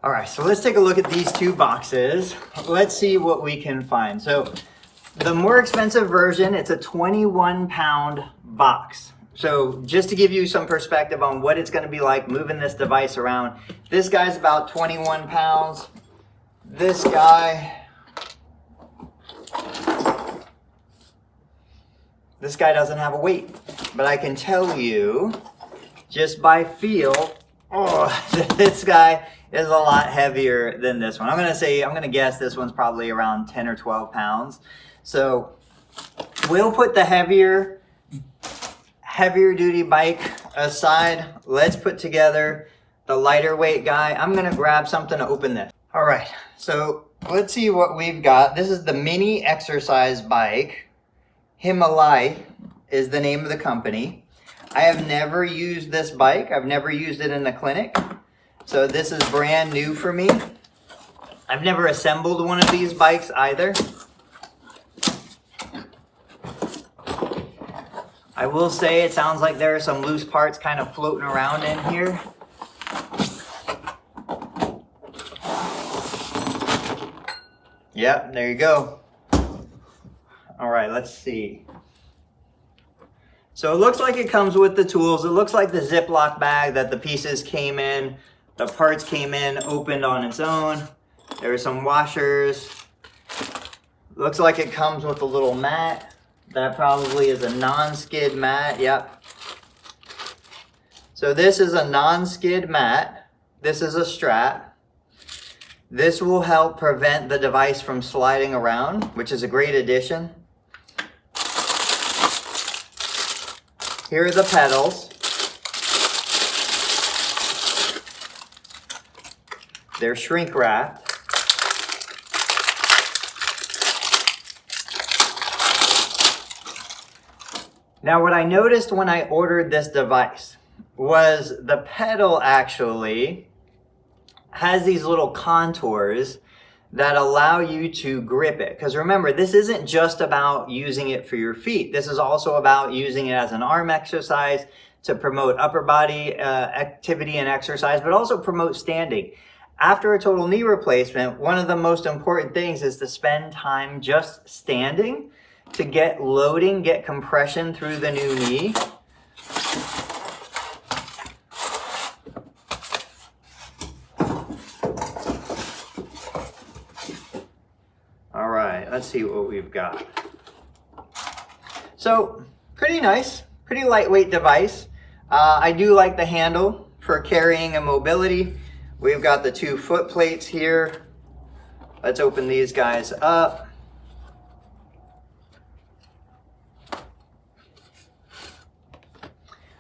All right, so let's take a look at these two boxes. Let's see what we can find. So the more expensive version, it's a 21-pound box. So just to give you some perspective on what it's going to be like moving this device around, this guy's about 21 pounds. This guy doesn't have a weight, but I can tell you just by feel, this guy is a lot heavier than this one. I'm gonna guess this one's probably around 10 or 12 pounds. So we'll put the heavier duty bike aside. Let's put together the lighter weight guy. I'm gonna grab something to open this. All right, so let's see what we've got. This is the mini exercise bike. Himaly is the name of the company. I have never used this bike. I've never used it in the clinic. So this is brand new for me. I've never assembled one of these bikes either. I will say it sounds like there are some loose parts kind of floating around in here. Yep, there you go. All right, let's see. So it looks like it comes with the tools. It looks like the Ziploc bag that the pieces came in, the parts came in, opened on its own. There are some washers. Looks like it comes with a little mat. That probably is a non-skid mat, yep. So this is a non-skid mat. This is a strap. This will help prevent the device from sliding around, which is a great addition. Here are the pedals. They're shrink wrapped. Now, what I noticed when I ordered this device was the pedal actually has these little contours that allow you to grip it. Because remember, this isn't just about using it for your feet. This is also about using it as an arm exercise to promote upper body activity and exercise, but also promote standing. After a total knee replacement, one of the most important things is to spend time just standing to get loading, get compression through the new knee. All right, let's see what we've got. So, pretty nice, pretty lightweight device. I do like the handle for carrying and mobility. We've got the two foot plates here. Let's open these guys up.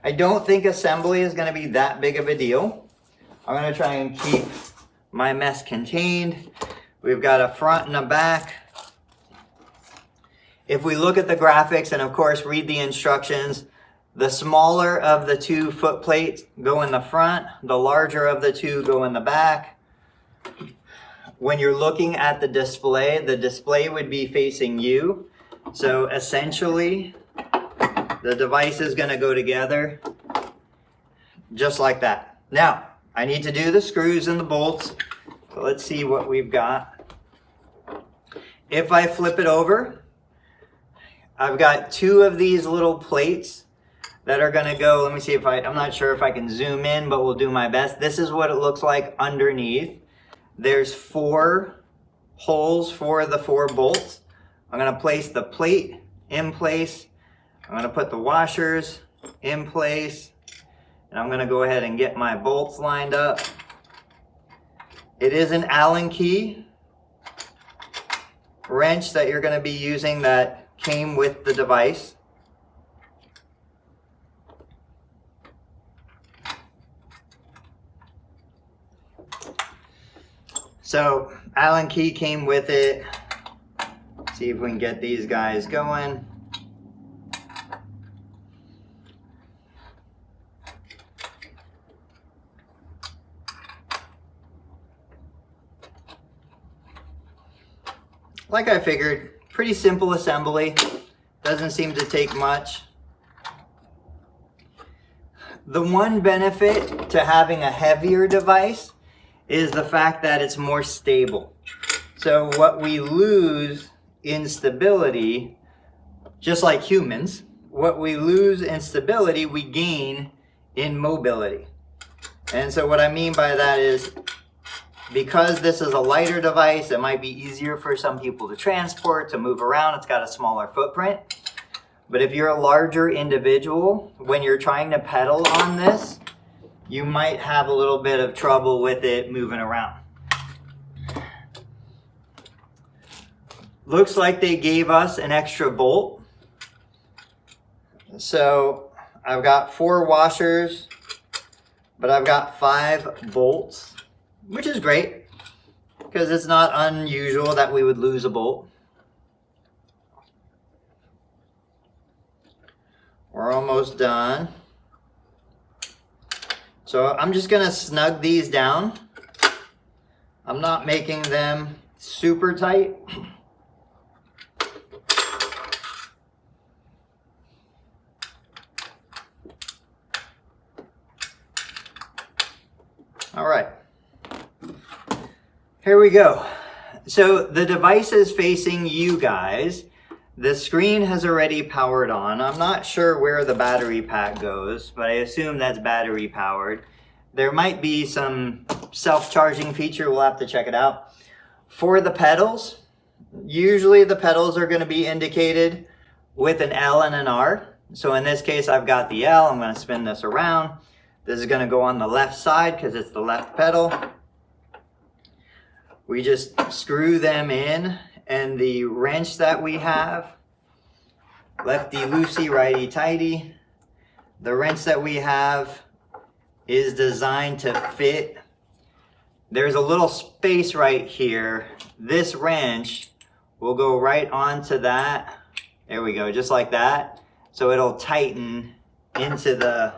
I don't think assembly is going to be that big of a deal. I'm going to try and keep my mess contained. We've got a front and a back. If we look at the graphics and of course read the instructions, the smaller of the two foot plates go in the front, the larger of the two go in the back. When you're looking at the display would be facing you. So essentially, the device is going to go together just like that. Now, I need to do the screws and the bolts. So let's see what we've got. If I flip it over, I've got two of these little plates that are going to go. Let me see if I'm not sure if I can zoom in, but we'll do my best. This is what it looks like underneath. There's 4 holes for the 4 bolts. I'm going to place the plate in place. I'm going to put the washers in place, and I'm going to go ahead and get my bolts lined up. It is an Allen key wrench that you're going to be using that came with the device. So Allen key came with it. See if we can get these guys going. Like I figured, pretty simple assembly. Doesn't seem to take much. The one benefit to having a heavier device is the fact that it's more stable. So what we lose in stability, just like humans, what we lose in stability, we gain in mobility. And so what I mean by that is, because this is a lighter device, it might be easier for some people to transport, to move around. It's got a smaller footprint. But if you're a larger individual, when you're trying to pedal on this, you might have a little bit of trouble with it moving around. Looks like they gave us an extra bolt. So I've got 4 washers, but I've got 5 bolts, which is great because it's not unusual that we would lose a bolt. We're almost done. So I'm just gonna snug these down. I'm not making them super tight. All right, here we go. So the device is facing you guys. The screen has already powered on. I'm not sure where the battery pack goes, but I assume that's battery powered. There might be some self-charging feature. We'll have to check it out. For the pedals, usually the pedals are going to be indicated with an L and an R. So in this case, I've got the L. I'm going to spin this around. This is going to go on the left side because it's the left pedal. We just screw them in, and the wrench that we have, lefty loosey, righty tighty, the wrench that we have is designed to fit. There's a little space right here. This wrench will go right onto that. There we go, just like that. So it'll tighten into the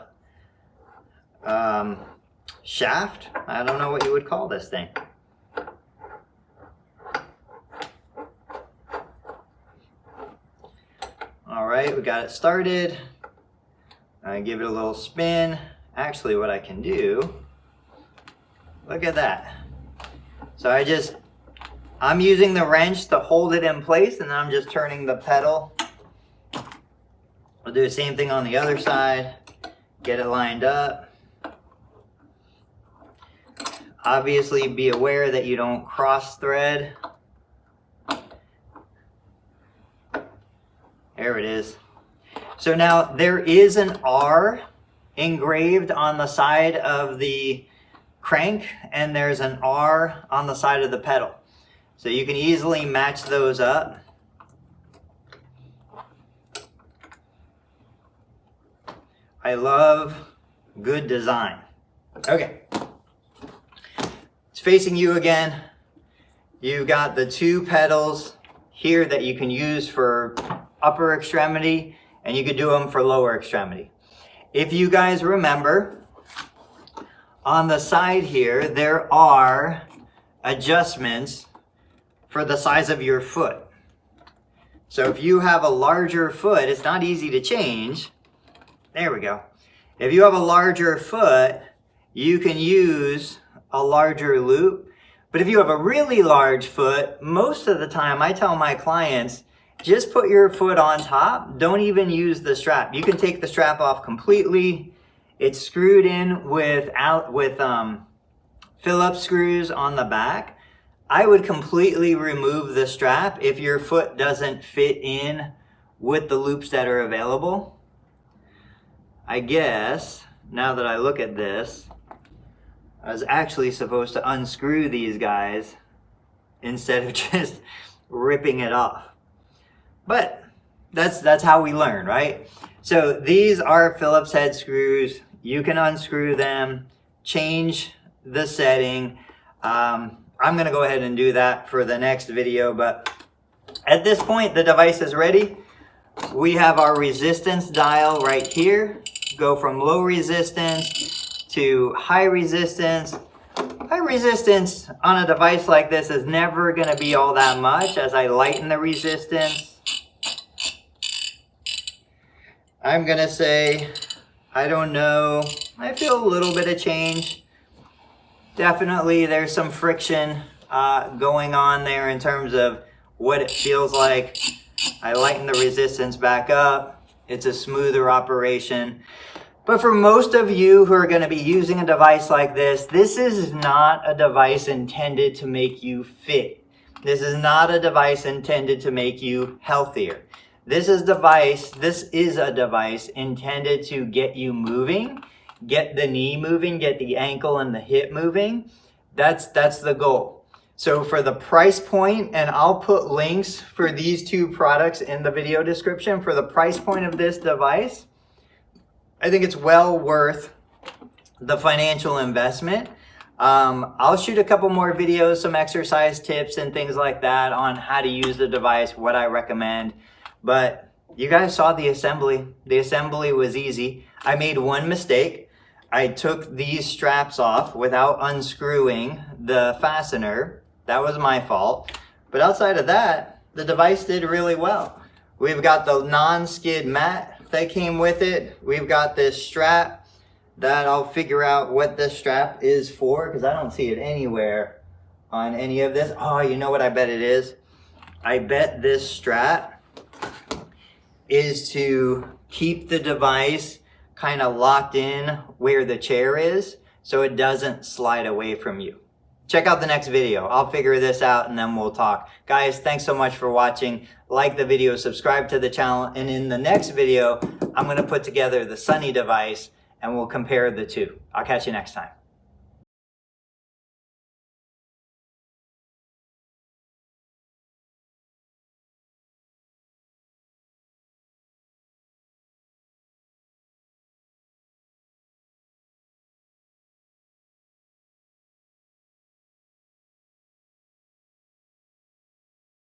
shaft. I don't know what you would call this thing. All right, we got it started. I give it a little spin. Actually, what I can do, look at that. So I'm using the wrench to hold it in place, and then I'm just turning the pedal. I'll do the same thing on the other side. Get it lined up. Obviously, be aware that you don't cross thread. There it is. So now there is an R engraved on the side of the crank, and there's an R on the side of the pedal. So you can easily match those up. I love good design. Okay. It's facing you again. You've got the 2 pedals here that you can use for upper extremity, and you could do them for lower extremity. If you guys remember, on the side here, there are adjustments for the size of your foot. So if you have a larger foot, it's not easy to change. There we go. If you have a larger foot, you can use a larger loop. But if you have a really large foot, most of the time I tell my clients, just put your foot on top. Don't even use the strap. You can take the strap off completely. It's screwed in with Phillips screws on the back. I would completely remove the strap if your foot doesn't fit in with the loops that are available. I guess, now that I look at this, I was actually supposed to unscrew these guys instead of just ripping it off. But that's how we learn, right? So these are Phillips head screws. You can unscrew them, change the setting. I'm gonna go ahead and do that for the next video, but at this point, the device is ready. We have our resistance dial right here. Go from low resistance to high resistance. High resistance on a device like this is never gonna be all that much. As I lighten the resistance, I'm gonna say, I don't know, I feel a little bit of change. definitely there's some friction going on there in terms of what it feels like. I lighten the resistance back up. It's a smoother operation. But for most of you who are going to be using a device like this is not a device intended to make you fit. This is not a device intended to make you healthier. This is a device intended to get you moving, get the knee moving, get the ankle and the hip moving. That's the goal. So for the price point, and I'll put links for these two products in the video description, for the price point of this device, I think it's well worth the financial investment. I'll shoot a couple more videos, some exercise tips and things like that on how to use the device, what I recommend. But you guys saw the assembly. The assembly was easy. I made one mistake. I took these straps off without unscrewing the fastener. That was my fault. But outside of that, the device did really well. We've got the non-skid mat that came with it. We've got this strap that I'll figure out what this strap is for, because I don't see it anywhere on any of this. Oh, you know what I bet it is? I bet this strap is to keep the device kind of locked in where the chair is so it doesn't slide away from you. Check out the next video. I'll figure this out and then we'll talk. Guys, thanks so much for watching. Like the video, subscribe to the channel, and in the next video, I'm going to put together the Sunny device and we'll compare the two. I'll catch you next time.